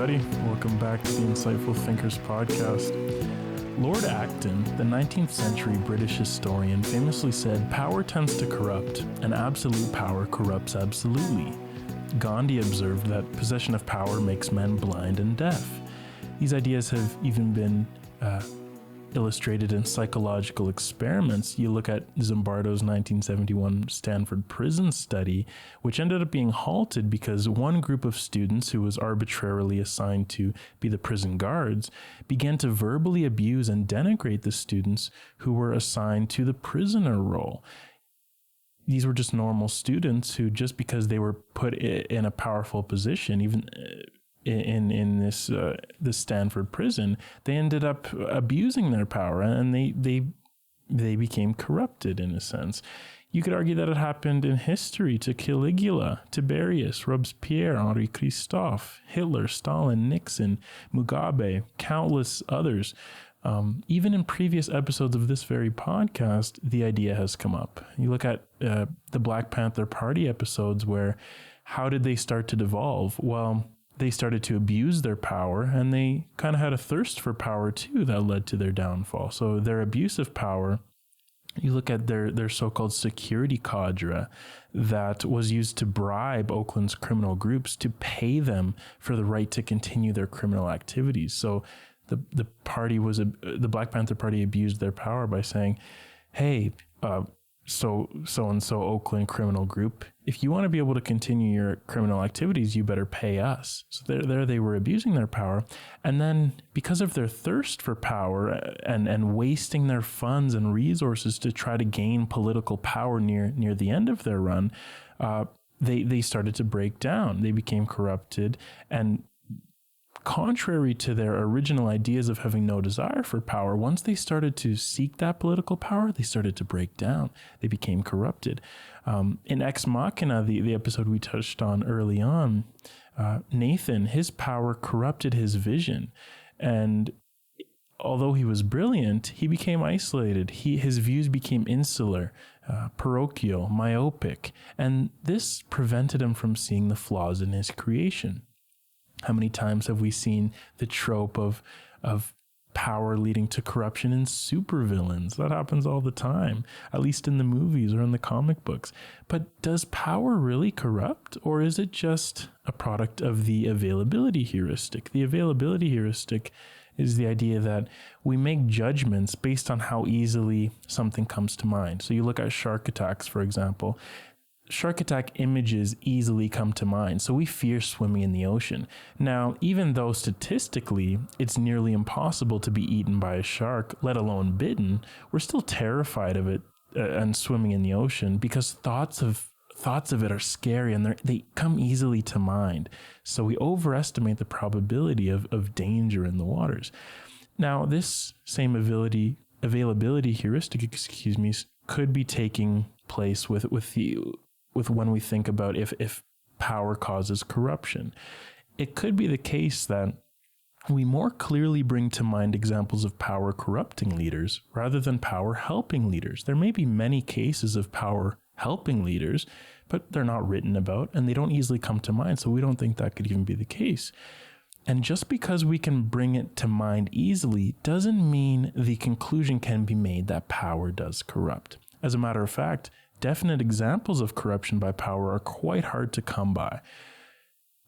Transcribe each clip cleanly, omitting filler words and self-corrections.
everybody. Welcome back to the Insightful Thinkers podcast. Lord Acton, the 19th century British historian, famously said, "Power tends to corrupt, and absolute power corrupts absolutely." Gandhi observed that possession of power makes men blind and deaf. These ideas have even been illustrated in psychological experiments. You look at Zimbardo's 1971 Stanford prison study, which ended up being halted because one group of students who was arbitrarily assigned to be the prison guards began to verbally abuse and denigrate the students who were assigned to the prisoner role. These were just normal students who, just because they were put in a powerful position, even in this Stanford prison, they ended up abusing their power, and they became corrupted in a sense. You could argue that it happened in history to Caligula, Tiberius, Robespierre, Henri Christophe, Hitler, Stalin, Nixon, Mugabe, countless others. Even in previous episodes of this very podcast, the idea has come up. You look at the Black Panther Party episodes, where how did they start to devolve? Well, they started to abuse their power, and they kind of had a thirst for power too that led to their downfall. So their abuse of power, you look at their so-called security cadre that was used to bribe Oakland's criminal groups to pay them for the right to continue their criminal activities. So the Black Panther Party abused their power by saying, hey, so-and-so Oakland criminal group, if you want to be able to continue your criminal activities, you better pay us. So there they were abusing their power. And then because of their thirst for power and wasting their funds and resources to try to gain political power near the end of their run, they started to break down. They became corrupted, and contrary to their original ideas of having no desire for power, once they started to seek that political power, they started to break down. They became corrupted. In Ex Machina, the episode we touched on early on, Nathan, his power corrupted his vision. And although he was brilliant, he became isolated. His views became insular, parochial, myopic, and this prevented him from seeing the flaws in his creation. How many times have we seen the trope of power leading to corruption in supervillains? That happens all the time, at least in the movies or in the comic books. But does power really corrupt, or is it just a product of the availability heuristic? The availability heuristic is the idea that we make judgments based on how easily something comes to mind. So you look at shark attacks, for example. Shark attack images easily come to mind, so we fear swimming in the ocean. Now, even though statistically it's nearly impossible to be eaten by a shark, let alone bitten, we're still terrified of it and swimming in the ocean because thoughts of it are scary, and they come easily to mind. So we overestimate the probability of danger in the waters. Now, this same availability heuristic, could be taking place with when we think about if power causes corruption. It could be the case that we more clearly bring to mind examples of power corrupting leaders rather than power helping leaders. There may be many cases of power helping leaders, but they're not written about and they don't easily come to mind, so we don't think that could even be the case. And just because we can bring it to mind easily doesn't mean the conclusion can be made that power does corrupt. As a matter of fact, definite examples of corruption by power are quite hard to come by.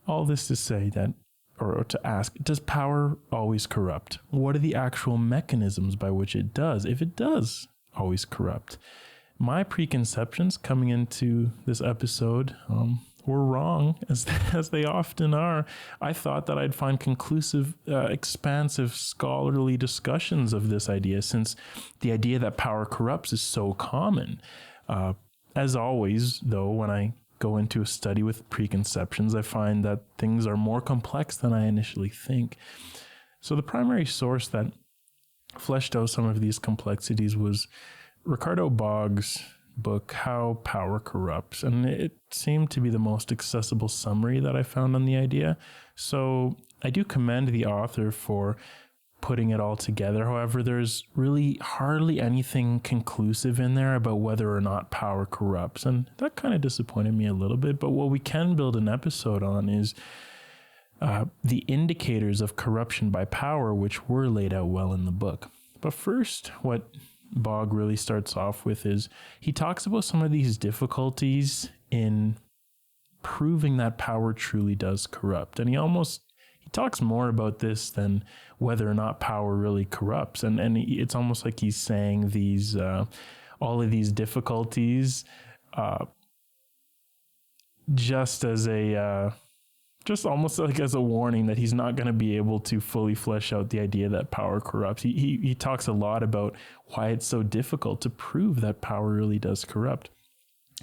All this to say that, or to ask, does power always corrupt? What are the actual mechanisms by which it does, if it does always corrupt? My preconceptions coming into this episode were wrong, as they often are. I thought that I'd find conclusive, expansive, scholarly discussions of this idea, since the idea that power corrupts is so common. As always, though, when I go into a study with preconceptions, I find that things are more complex than I initially think. So the primary source that fleshed out some of these complexities was Ricardo Boggs' book, How Power Corrupts, and it seemed to be the most accessible summary that I found on the idea. So I do commend the author for putting it all together. However, there's really hardly anything conclusive in there about whether or not power corrupts, and that kind of disappointed me a little bit. But what we can build an episode on is the indicators of corruption by power, which were laid out well in the book. But first, what Blaug really starts off with is he talks about some of these difficulties in proving that power truly does corrupt. And he talks more about this than whether or not power really corrupts. And it's almost like he's saying these, all of these difficulties, just almost like as a warning that he's not going to be able to fully flesh out the idea that power corrupts. He talks a lot about why it's so difficult to prove that power really does corrupt.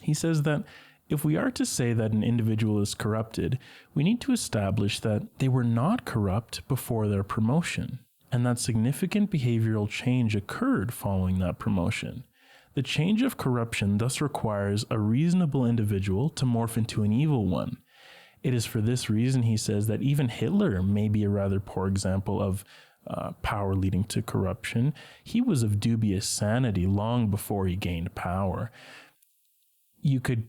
He says that if we are to say that an individual is corrupted, we need to establish that they were not corrupt before their promotion, and that significant behavioral change occurred following that promotion. The change of corruption thus requires a reasonable individual to morph into an evil one. It is for this reason, he says, that even Hitler may be a rather poor example of power leading to corruption. He was of dubious sanity long before he gained power. You could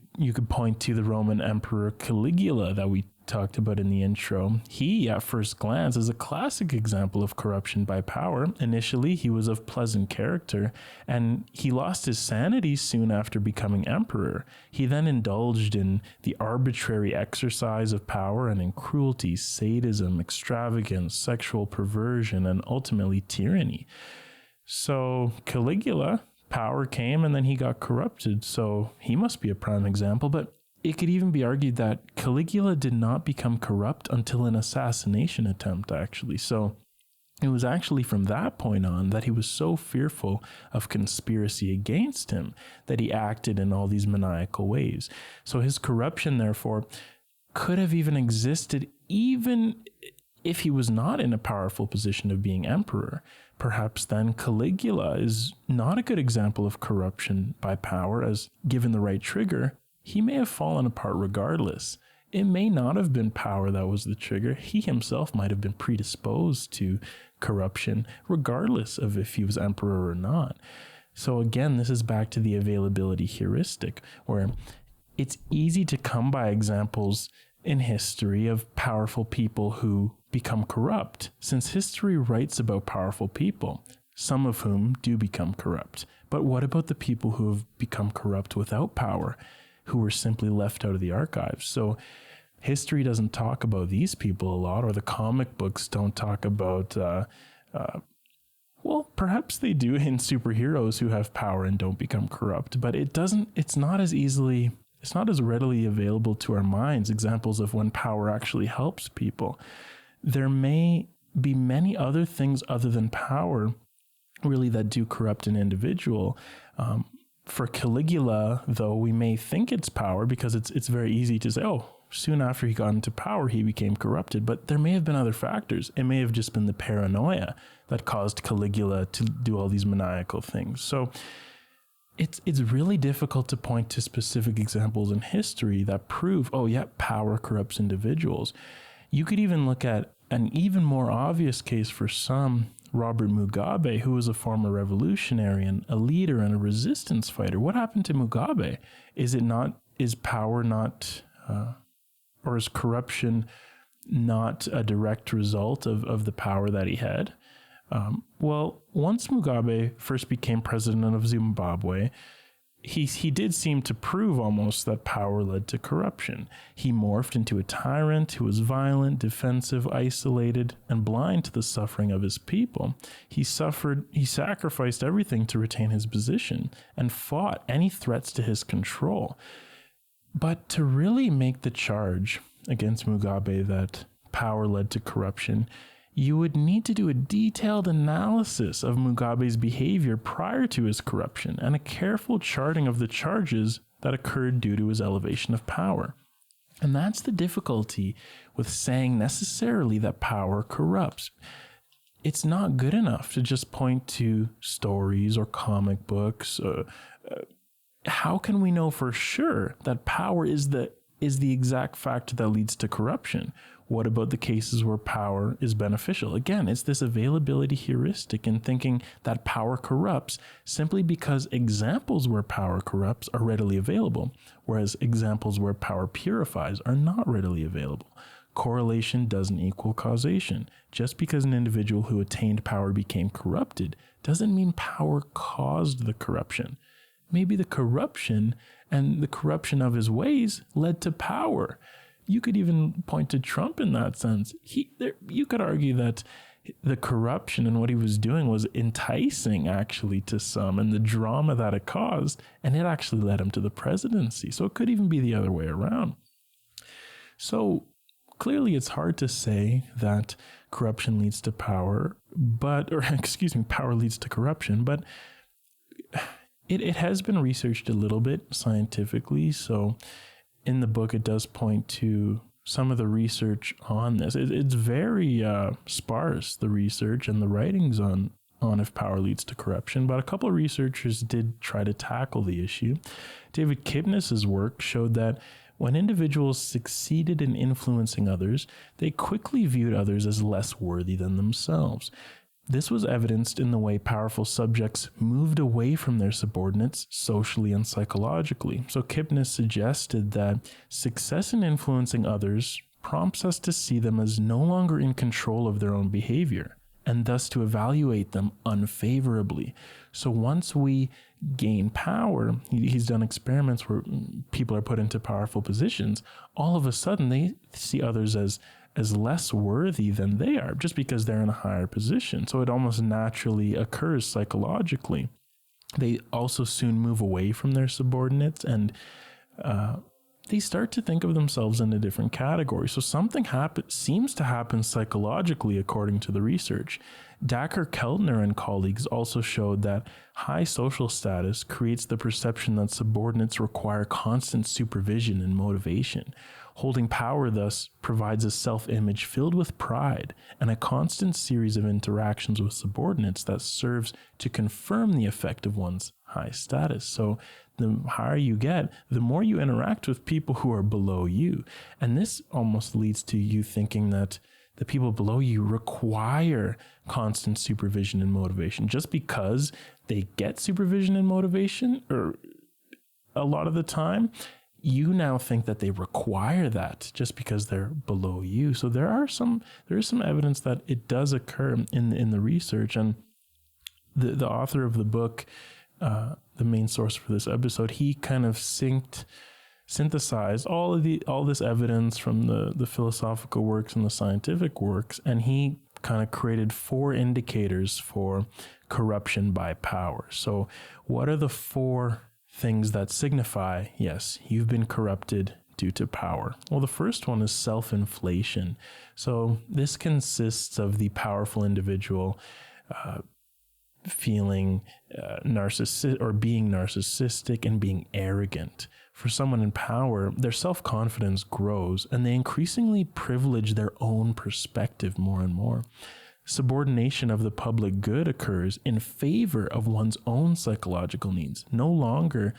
point to the Roman Emperor Caligula that we talked about in the intro. He, at first glance, is a classic example of corruption by power. Initially, he was of pleasant character, and he lost his sanity soon after becoming emperor. He then indulged in the arbitrary exercise of power and in cruelty, sadism, extravagance, sexual perversion, and ultimately tyranny. So Caligula, power came and then he got corrupted, so he must be a prime example. But it could even be argued that Caligula did not become corrupt until an assassination attempt, actually. So it was actually from that point on that he was so fearful of conspiracy against him that he acted in all these maniacal ways. So his corruption, therefore, could have even existed even if he was not in a powerful position of being emperor. Perhaps then Caligula is not a good example of corruption by power, as given the right trigger, he may have fallen apart regardless. It may not have been power that was the trigger. He himself might have been predisposed to corruption, regardless of if he was emperor or not. So again, this is back to the availability heuristic, where it's easy to come by examples in history of powerful people who become corrupt, since history writes about powerful people, some of whom do become corrupt. But what about the people who have become corrupt without power, who were simply left out of the archives? So history doesn't talk about these people a lot, or the comic books don't talk about, well, perhaps they do in superheroes who have power and don't become corrupt, but it's not as readily available to our minds, examples of when power actually helps people. There may be many other things other than power, really, that do corrupt an individual. For Caligula, though, we may think it's power because it's very easy to say, oh, soon after he got into power, he became corrupted. But there may have been other factors. It may have just been the paranoia that caused Caligula to do all these maniacal things. So it's really difficult to point to specific examples in history that prove, oh yeah, power corrupts individuals. You could even look at an even more obvious case for some, Robert Mugabe, who was a former revolutionary and a leader and a resistance fighter. What happened to Mugabe? Is corruption not a direct result of the power that he had? Well, once Mugabe first became president of Zimbabwe, he did seem to prove almost that power led to corruption. He morphed into a tyrant who was violent, defensive, isolated, and blind to the suffering of his people. He sacrificed everything to retain his position and fought any threats to his control. But to really make the charge against Mugabe that power led to corruption, you would need to do a detailed analysis of Mugabe's behavior prior to his corruption and a careful charting of the charges that occurred due to his elevation of power. And that's the difficulty with saying necessarily that power corrupts. It's not good enough to just point to stories or comic books. How can we know for sure that power is the exact factor that leads to corruption? What about the cases where power is beneficial? Again, it's this availability heuristic in thinking that power corrupts simply because examples where power corrupts are readily available, whereas examples where power purifies are not readily available. Correlation doesn't equal causation. Just because an individual who attained power became corrupted doesn't mean power caused the corruption. Maybe the corruption and the corruption of his ways led to power. You could even point to Trump in that sense. You could argue that the corruption and what he was doing was enticing actually to some, and the drama that it caused, and it actually led him to the presidency. So it could even be the other way around. So clearly it's hard to say that corruption leads to power, power leads to corruption, but it has been researched a little bit scientifically. So in the book, it does point to some of the research on this. It's very sparse, the research and the writings on if power leads to corruption, but a couple of researchers did try to tackle the issue. David Kipnis's work showed that when individuals succeeded in influencing others, they quickly viewed others as less worthy than themselves. This was evidenced in the way powerful subjects moved away from their subordinates socially and psychologically. So Kipnis suggested that success in influencing others prompts us to see them as no longer in control of their own behavior, and thus to evaluate them unfavorably. So once we gain power, he's done experiments where people are put into powerful positions, all of a sudden they see others as less worthy than they are, just because they're in a higher position. So it almost naturally occurs psychologically. They also soon move away from their subordinates, and they start to think of themselves in a different category. So something seems to happen psychologically, according to the research. Dacher, Keltner, and colleagues also showed that high social status creates the perception that subordinates require constant supervision and motivation. Holding power, thus, provides a self-image filled with pride and a constant series of interactions with subordinates that serves to confirm the effect of one's high status. So the higher you get, the more you interact with people who are below you. And this almost leads to you thinking that the people below you require constant supervision and motivation. Just because they get supervision and motivation, or a lot of the time, you now think that they require that just because they're below you. So there is some evidence that it does occur in the research. And the author of the book, the main source for this episode, he kind of synthesized all this evidence from the philosophical works and the scientific works, and he kind of created 4 indicators for corruption by power. So what are the 4 things that signify, yes, you've been corrupted due to power? Well, the first one is self-inflation. So this consists of the powerful individual feeling narcissistic, or being narcissistic and being arrogant. For someone in power, their self-confidence grows and they increasingly privilege their own perspective more and more. Subordination of the public good occurs in favor of one's own psychological needs. No longer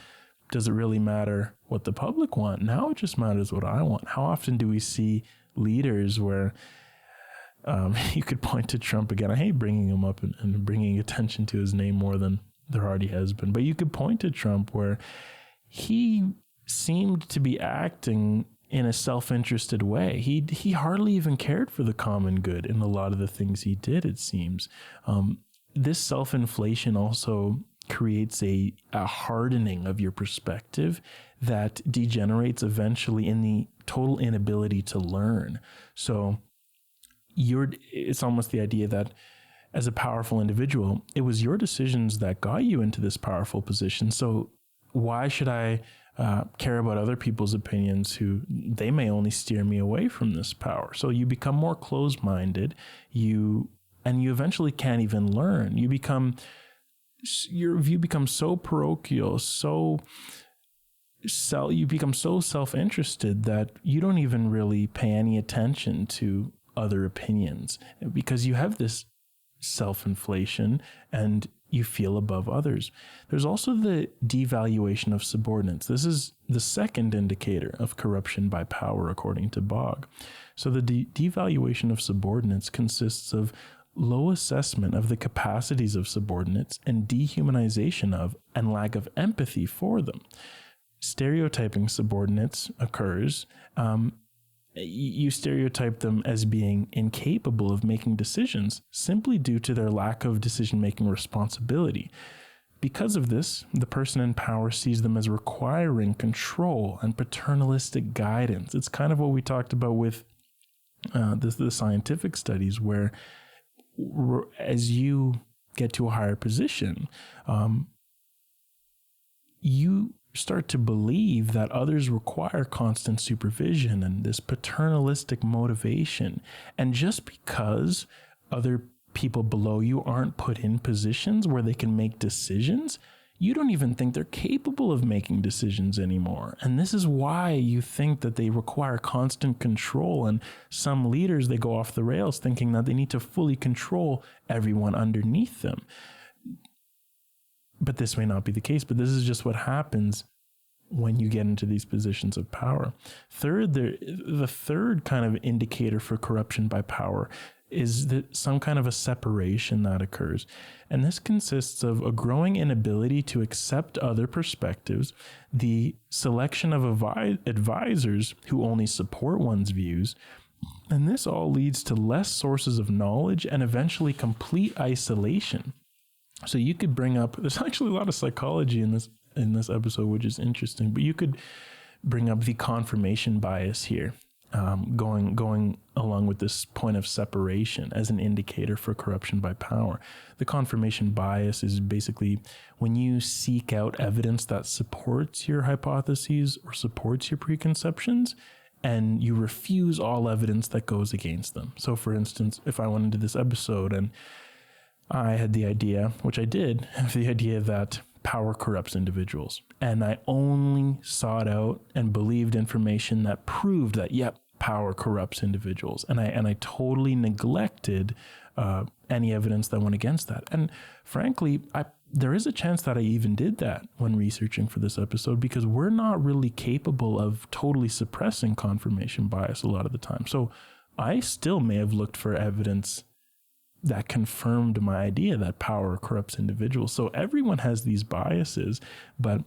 does it really matter what the public want. Now it just matters what I want. How often do we see leaders where you could point to Trump again? I hate bringing him up and bringing attention to his name more than there already has been. But you could point to Trump where he seemed to be acting in a self-interested way. He hardly even cared for the common good in a lot of the things he did, it seems. This self-inflation also creates a hardening of your perspective that degenerates eventually in the total inability to learn. So it's almost the idea that as a powerful individual, it was your decisions that got you into this powerful position. So why should I care about other people's opinions who they may only steer me away from this power? So you become more closed-minded, you eventually can't even learn. Your view becomes so parochial, you become so self-interested that you don't even really pay any attention to other opinions, because you have this self-inflation and you feel above others. There's also the devaluation of subordinates. This is the second indicator of corruption by power, according to Blaug. So the devaluation of subordinates consists of low assessment of the capacities of subordinates and dehumanization of and lack of empathy for them. Stereotyping subordinates occurs, you stereotype them as being incapable of making decisions simply due to their lack of decision-making responsibility. Because of this, the person in power sees them as requiring control and paternalistic guidance. It's kind of what we talked about with the scientific studies, where as you get to a higher position, you start to believe that others require constant supervision and this paternalistic motivation. And just because other people below you aren't put in positions where they can make decisions, you don't even think they're capable of making decisions anymore. And this is why you think that they require constant control. And some leaders, they go off the rails thinking that they need to fully control everyone underneath them. But this may not be the case, but this is just what happens when you get into these positions of power. Third, the third kind of indicator for corruption by power is that some kind of a separation that occurs. And this consists of a growing inability to accept other perspectives, the selection of advisors who only support one's views, and this all leads to less sources of knowledge and eventually complete isolation. So you could bring up, there's actually a lot of psychology in this episode, which is interesting, but you could bring up the confirmation bias here, going along with this point of separation as an indicator for corruption by power. The confirmation bias is basically when you seek out evidence that supports your hypotheses or supports your preconceptions, and you refuse all evidence that goes against them. So for instance, if I went into this episode and I had the idea, which I did, the idea that power corrupts individuals, and I only sought out and believed information that proved that, yep, power corrupts individuals, and I totally neglected any evidence that went against that. And frankly, there is a chance that I even did that when researching for this episode, because we're not really capable of totally suppressing confirmation bias a lot of the time. So I still may have looked for evidence that confirmed my idea that power corrupts individuals. So everyone has these biases, but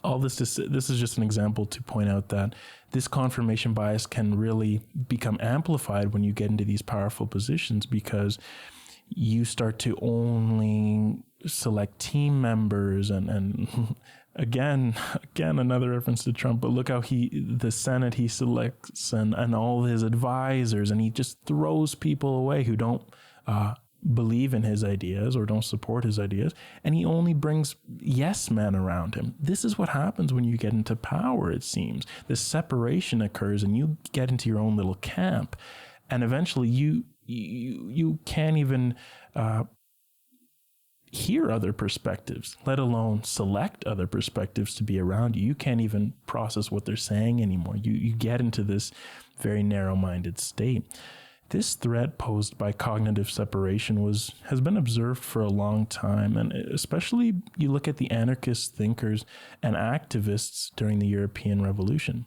all this is just an example to point out that this confirmation bias can really become amplified when you get into these powerful positions, because you start to only select team members and again another reference to Trump, but look how the Senate he selects and all his advisors, and he just throws people away who don't believe in his ideas or don't support his ideas, and he only brings yes men around him. This is what happens when you get into power, it seems. This separation occurs and you get into your own little camp, and eventually you can't even hear other perspectives, let alone select other perspectives to be around you. You can't even process what they're saying anymore. You get into this very narrow-minded state. This threat posed by cognitive separation has been observed for a long time, and especially you look at the anarchist thinkers and activists during the European Revolution.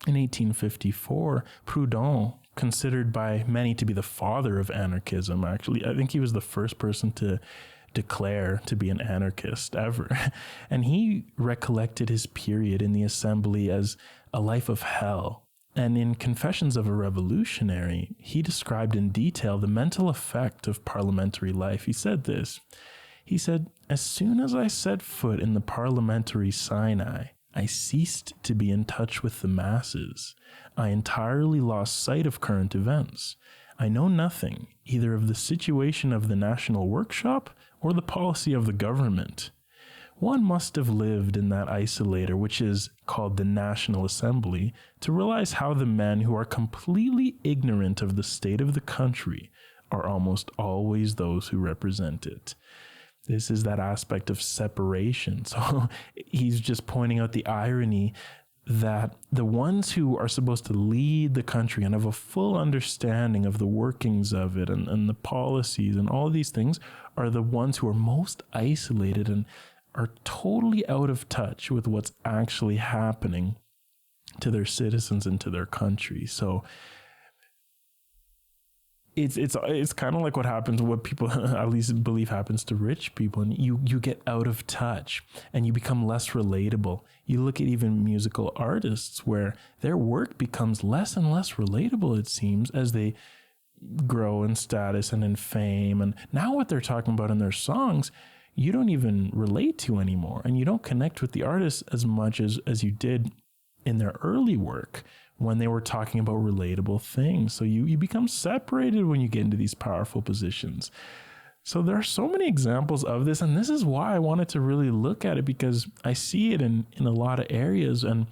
In 1854, Proudhon, considered by many to be the father of anarchism, actually, I think he was the first person to declare to be an anarchist ever, and he recollected his period in the assembly as a life of hell. And in Confessions of a Revolutionary, he described in detail the mental effect of parliamentary life. He said this. He said, "As soon as I set foot in the parliamentary Sinai, I ceased to be in touch with the masses. I entirely lost sight of current events. I know nothing, either of the situation of the national workshop or the policy of the government. One must have lived in that isolator, which is called the National Assembly, to realize how the men who are completely ignorant of the state of the country are almost always those who represent it." This is that aspect of separation. So he's just pointing out the irony that the ones who are supposed to lead the country and have a full understanding of the workings of it and the policies and all these things are the ones who are most isolated and are totally out of touch with what's actually happening to their citizens and to their country. So it's kind of like what happens, what people at least believe happens to rich people, and you get out of touch and you become less relatable. You look at even musical artists where their work becomes less and less relatable, it seems, as they grow in status and in fame. And now what they're talking about in their songs, you don't even relate to anymore, and you don't connect with the artists as much as you did in their early work when they were talking about relatable things. So you become separated when you get into these powerful positions. So there are so many examples of this, and this is why I wanted to really look at it, because I see it in a lot of areas, and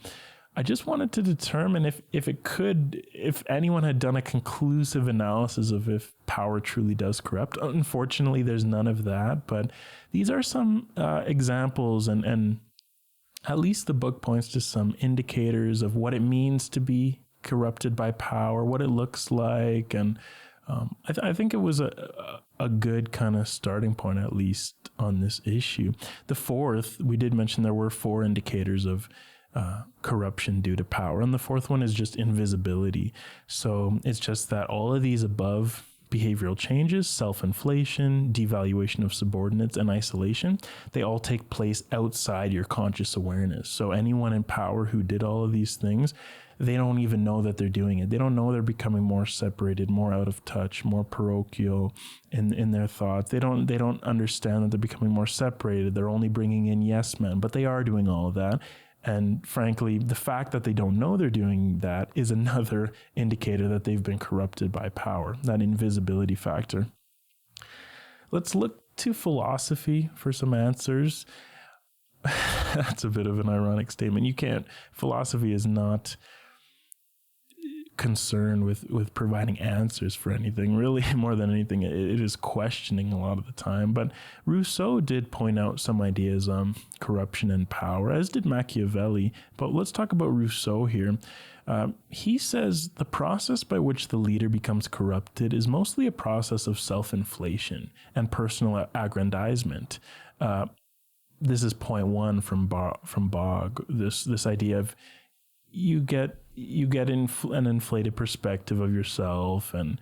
I just wanted to determine if anyone had done a conclusive analysis of if power truly does corrupt. Unfortunately, there's none of that, but these are some examples, and at least the book points to some indicators of what it means to be corrupted by power, what it looks like. And I think it was a good kind of starting point, at least on this issue. The fourth, we did mention there were 4 indicators of corruption due to power. And the fourth one is just invisibility. So it's just that all of these above behavioral changes, self-inflation, devaluation of subordinates, and isolation, they all take place outside your conscious awareness. So anyone in power who did all of these things, they don't even know that they're doing it. They don't know they're becoming more separated, more out of touch, more parochial in their thoughts. They don't understand that they're becoming more separated. They're only bringing in yes men, but they are doing all of that. And frankly, the fact that they don't know they're doing that is another indicator that they've been corrupted by power, that invisibility factor. Let's look to philosophy for some answers. That's a bit of an ironic statement. Philosophy is not concerned with providing answers for anything, really. More than anything, it is questioning a lot of the time. But Rousseau did point out some ideas on corruption and power, as did Machiavelli. But let's talk about Rousseau here. He says the process by which the leader becomes corrupted is mostly a process of self-inflation and personal aggrandizement. This is point 1 from Blaug. This idea of you get an inflated perspective of yourself, and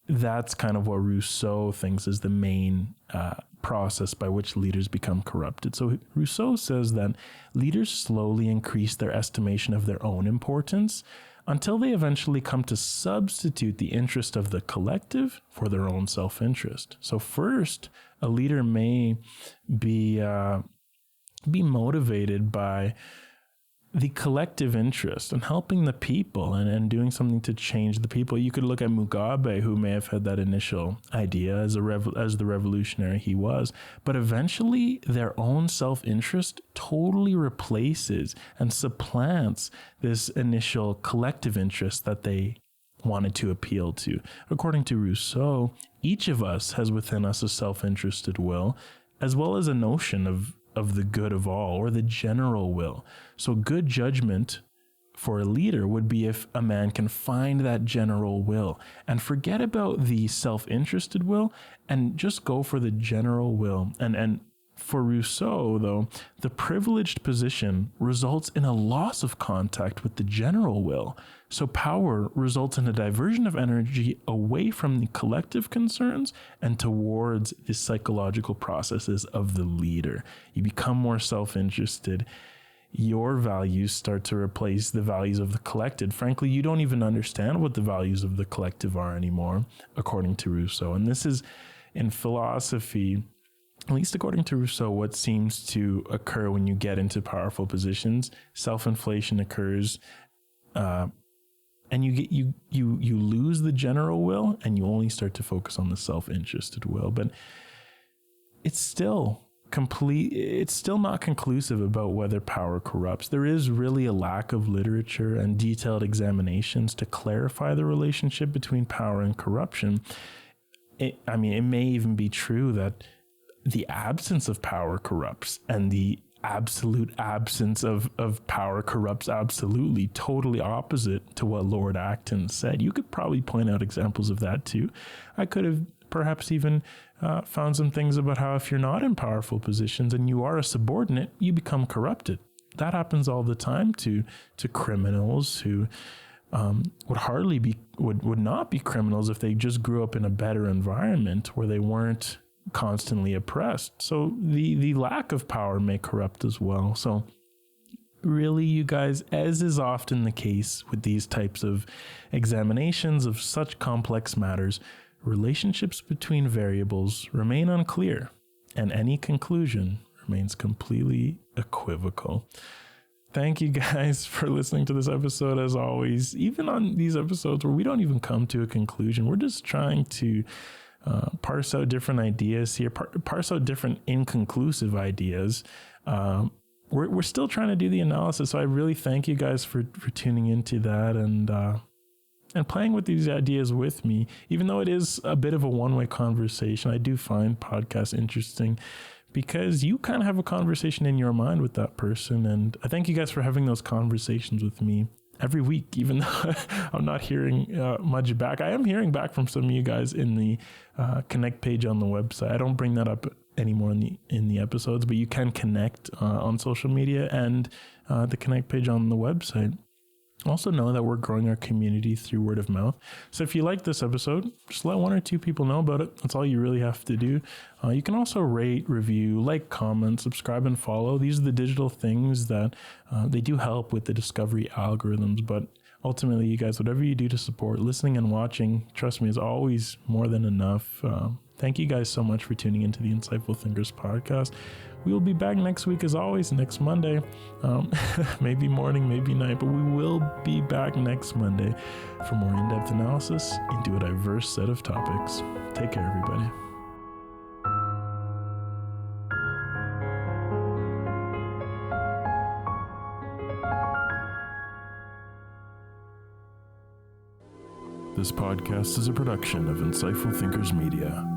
that's kind of what Rousseau thinks is the main process by which leaders become corrupted. So Rousseau says that leaders slowly increase their estimation of their own importance until they eventually come to substitute the interest of the collective for their own self-interest. So first, a leader may be motivated by the collective interest and helping the people and doing something to change the people. You could look at Mugabe, who may have had that initial idea as the revolutionary he was, but eventually their own self-interest totally replaces and supplants this initial collective interest that they wanted to appeal to. According to Rousseau, each of us has within us a self-interested will, as well as a notion of the good of all, or the general will. So good judgment for a leader would be if a man can find that general will and forget about the self-interested will and just go for the general will. And for Rousseau, though, the privileged position results in a loss of contact with the general will. So power results in a diversion of energy away from the collective concerns and towards the psychological processes of the leader. You become more self-interested. Your values start to replace the values of the collective. Frankly, you don't even understand what the values of the collective are anymore, according to Rousseau. And this is, in philosophy, at least according to Rousseau, what seems to occur when you get into powerful positions. Self-inflation occurs, and you lose the general will, and you only start to focus on the self-interested will. But it's still not conclusive about whether power corrupts. There is really a lack of literature and detailed examinations to clarify the relationship between power and corruption. It may even be true that the absence of power corrupts, and the absolute absence of power corrupts absolutely, totally opposite to what Lord Acton said. You could probably point out examples of that too. I could have perhaps even found some things about how if you're not in powerful positions and you are a subordinate, you become corrupted. That happens all the time to criminals who would not be criminals if they just grew up in a better environment where they weren't constantly oppressed. So the lack of power may corrupt as well. So really, you guys, as is often the case with these types of examinations of such complex matters, relationships between variables remain unclear, and any conclusion remains completely equivocal. Thank you guys for listening to this episode. As always, even on these episodes where we don't even come to a conclusion, we're just trying to parse out different ideas here, parse out different inconclusive ideas. We're still trying to do the analysis. So I really thank you guys for tuning into that and playing with these ideas with me. Even though it is a bit of a one-way conversation, I do find podcasts interesting because you kind of have a conversation in your mind with that person. And I thank you guys for having those conversations with me every week, even though I'm not hearing much back. I am hearing back from some of you guys in the connect page on the website. I don't bring that up anymore in the episodes, but you can connect on social media and the connect page on the website. Also know that we're growing our community through word of mouth. So if you like this episode, just let one or two people know about it. That's all you really have to do. You can also rate, review, like, comment, subscribe, and follow. These are the digital things that they do help with the discovery algorithms. But ultimately, you guys, whatever you do to support listening and watching, trust me, is always more than enough. Thank you guys so much for tuning into the Insightful Thinkers podcast. We will be back next week, as always, next Monday. Maybe morning, maybe night, but we will be back next Monday for more in-depth analysis into a diverse set of topics. Take care, everybody. This podcast is a production of Insightful Thinkers Media.